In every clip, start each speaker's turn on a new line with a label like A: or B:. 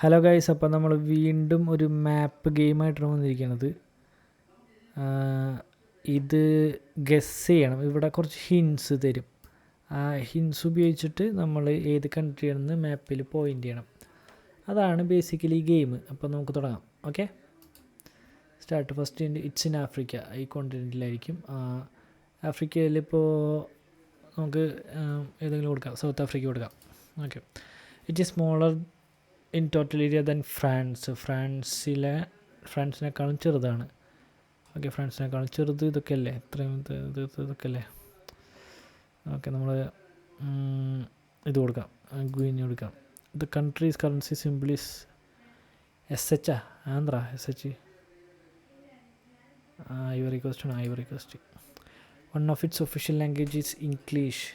A: Hello guys, അപ്പോൾ നമ്മൾ വീണ്ടും ഒരു മാപ്പ് ഗെയിമായിട്ടാണ് വന്നിരിക്കുന്നത്. ഇത് ഗസ് ചെയ്യണം. ഇവിടെ കുറച്ച് ഹിൻസ് തരും. ആ ഹിൻസ് ഉപയോഗിച്ചിട്ട് നമ്മൾ ഏത് കൺട്രിയാണെന്ന് മാപ്പിൽ പോയിൻ്റ് ചെയ്യണം. അതാണ് ബേസിക്കലി ഗെയിം. അപ്പോൾ നമുക്ക് തുടങ്ങാം. Okay, start. First it's in Africa. ഈ കോണ്ടിനെൻറ്റിലായിരിക്കും. ആഫ്രിക്കയിലിപ്പോൾ നമുക്ക് ഏതെങ്കിലും കൊടുക്കാം. സൗത്ത് ആഫ്രിക്ക കൊടുക്കാം. Okay, it is smaller in total area than France. ഫ്രാൻസിനേക്കാളും ചെറുതാണ്. ഓക്കെ, ഫ്രാൻസിനേക്കാളും ചെറുത് ഇതൊക്കെ അല്ലേ? ഇത്രയും ഇതൊക്കെ അല്ലേ? ഓക്കെ, നമ്മൾ ഇത് കൊടുക്കാം, ഗ്വീന് കൊടുക്കാം. The country's currency simple is SH. ആന്ധ്ര SH. ഐവറി കോസ്റ്റ് ആണ്. Ivory Coast. One of its official language is English.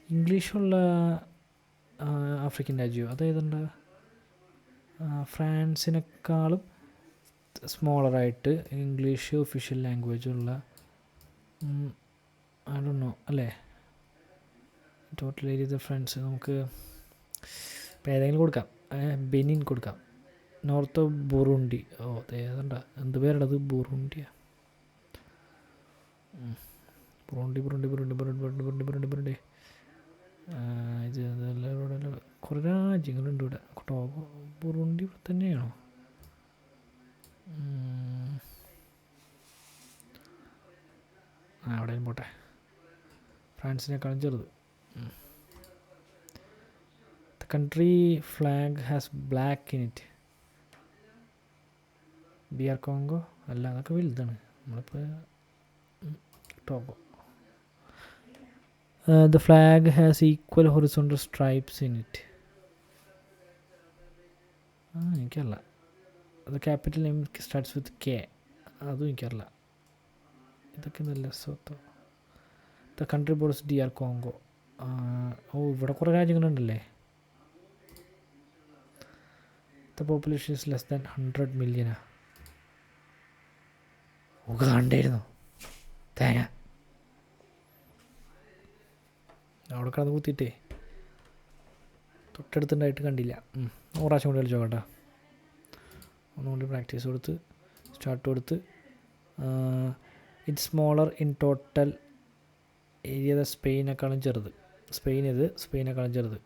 A: ഇംഗ്ലീഷുള്ള ആഫ്രിക്കൻ രാജ്യമോ? അതായതുണ്ട് ഫ്രാൻസിനേക്കാളും സ്മോളറായിട്ട് ഇംഗ്ലീഷ് ഒഫീഷ്യൽ ലാംഗ്വേജുള്ള ഐ ഡോണ്ട് നോ അല്ലേ? Total area France. നമുക്ക് ഇപ്പോൾ ഏതെങ്കിലും കൊടുക്കാം. ബെനിൻ കൊടുക്കാം. North Burundi. ഓ ഏതണ്ട, എന്ത് പേരുണ്ടത്? ബുറുണ്ടിയാ? Burundi Burundi Burundi Burundi Burundi Burundi Burundi Burundi ഇത് ഇവിടെ കുറേ രാജ്യങ്ങളുണ്ട്. ഇവിടെ ടോഗോ, ബുറുണ്ടി ഇവിടെ തന്നെയാണോ? അവിടെയും പോട്ടെ. ഫ്രാൻസിനേക്കാളും ചെറുത്. The country flag has black in it. DR Congo അല്ല, അതൊക്കെ വലുതാണ്. നമ്മളിപ്പോൾ Togo. The flag has equal horizontal stripes in it. എനിക്കറിയില്ല. The capital name starts with K. അതും എനിക്കറിയില്ല. ഇതൊക്കെ നല്ല സ്വത്തോ. The country borders DR Congo. ഇവിടെ കുറേ രാജ്യങ്ങളുണ്ടല്ലേ. The population is less than 100 million. കണ്ടായിരുന്നു തേങ്ങ അവിടെ കിടന്ന് കുത്തിയിട്ടേ തൊട്ടടുത്തുണ്ടായിട്ട് കണ്ടില്ല. പ്രാവശ്യം കൂടി കളിച്ചോ കേട്ടോ. ഒന്നുകൂടി പ്രാക്ടീസ് കൊടുത്ത് സ്റ്റാർട്ട് കൊടുത്ത്. It smaller in total area സ്പെയിനേക്കാളും ചെറുത്. സ്പെയിനേക്കാളും ചെറുത്.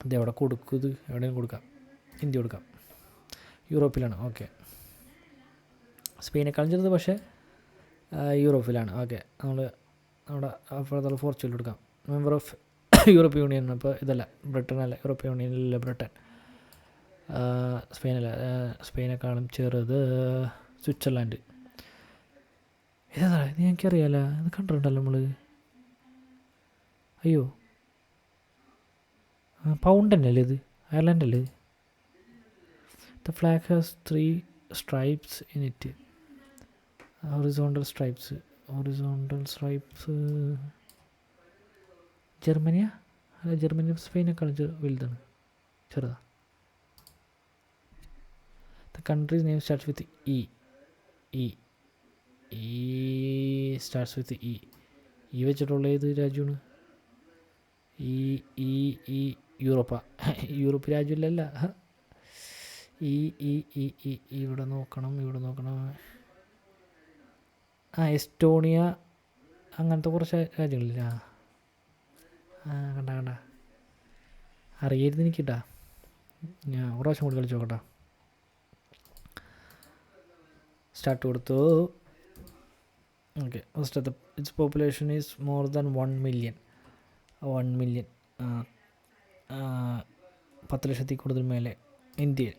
A: ഇത് എവിടെ കൊടുക്കും? ഇത് എവിടെയും കൊടുക്കാം. ഇന്ത്യ കൊടുക്കാം. യൂറോപ്പിലാണ്. ഓക്കെ, സ്പെയിനേക്കാളും ചെറുത് പക്ഷേ യൂറോപ്പിലാണ്. ഓക്കെ, നമ്മുടെ ഫർദർ പോർച്ചുഗൽ കൊടുക്കാം. Member of European union. അപ്പോൾ ഇതല്ല, ബ്രിട്ടൻ അല്ല, യൂറോപ്യൻ യൂണിയനിലല്ല ബ്രിട്ടൻ. സ്പെയിനല്ല, സ്പെയിനേക്കാളും ചെറുത് സ്വിറ്റ്സർലാൻഡ്. ഇതാ ഇത് എനിക്കറിയാലോ, ഇത് കണ്ടിട്ടുണ്ടല്ലോ നമ്മൾ. അയ്യോ, പൗണ്ട് തന്നെയല്ലേ ഇത്? അയർലൻഡ് അല്ലേ? The flag has 3 stripes in it. Horizontal stripes. ജർമ്മനിയാ? അല്ല, ജർമ്മനി സ്പെയിനേക്കാളും വലുതാണ്, ചെറുതാ. The countries name starts with E. Starts with E വെച്ചിട്ടുള്ള ഏത് രാജ്യമാണ്? യൂറോപ്പാ? യൂറോപ്പ് രാജ്യമില്ലല്ല. ഇവിടെ നോക്കണം. എസ്റ്റോണിയ, അങ്ങനത്തെ കുറച്ച് രാജ്യങ്ങളില്ല. കണ്ട അറിയരുത് എനിക്കിട്ടാ. ഞാൻ ഒരു പ്രാവശ്യം കൂടി കളിച്ച് നോക്കട്ടാ. സ്റ്റാർട്ട് കൊടുത്തു. Okay, first it's population is more than 1 million. 10 ലക്ഷത്തിൽ കൂടുതൽ മേലെ ഇന്ത്യയിൽ.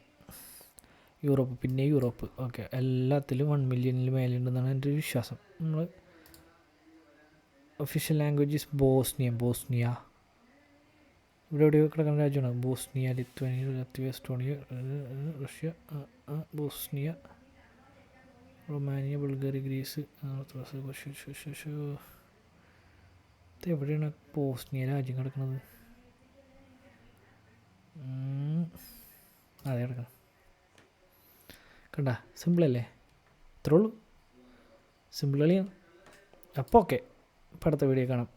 A: യൂറോപ്പ്, പിന്നെ യൂറോപ്പ്. ഓക്കെ, എല്ലാത്തിലും 1 million മേലെ ഉണ്ടെന്നാണ് എൻ്റെ ഒരു വിശ്വാസം. നമ്മൾ ഒഫീഷ്യൽ ലാംഗ്വേജ് ഈസ് ബോസ്നിയ. ഇവിടെ എവിടെയോ കിടക്കുന്ന രാജ്യമാണ് Bosnia. Lithuania, Latvia, Estonia, Russia, Bosnia, Romania, Bulgaria, Greece. ഇത് എവിടെയാണ് ബോസ്നിയ രാജ്യം കിടക്കുന്നത്? അതെ, കിടക്കണം. കണ്ട, സിമ്പിളല്ലേ? ഇത്രേ ഉള്ളൂ, സിമ്പിൾ കളിയാണ്. അപ്പോൾ ഓക്കെ, ഇപ്പോൾ അടുത്ത വീഡിയോ കാണാം.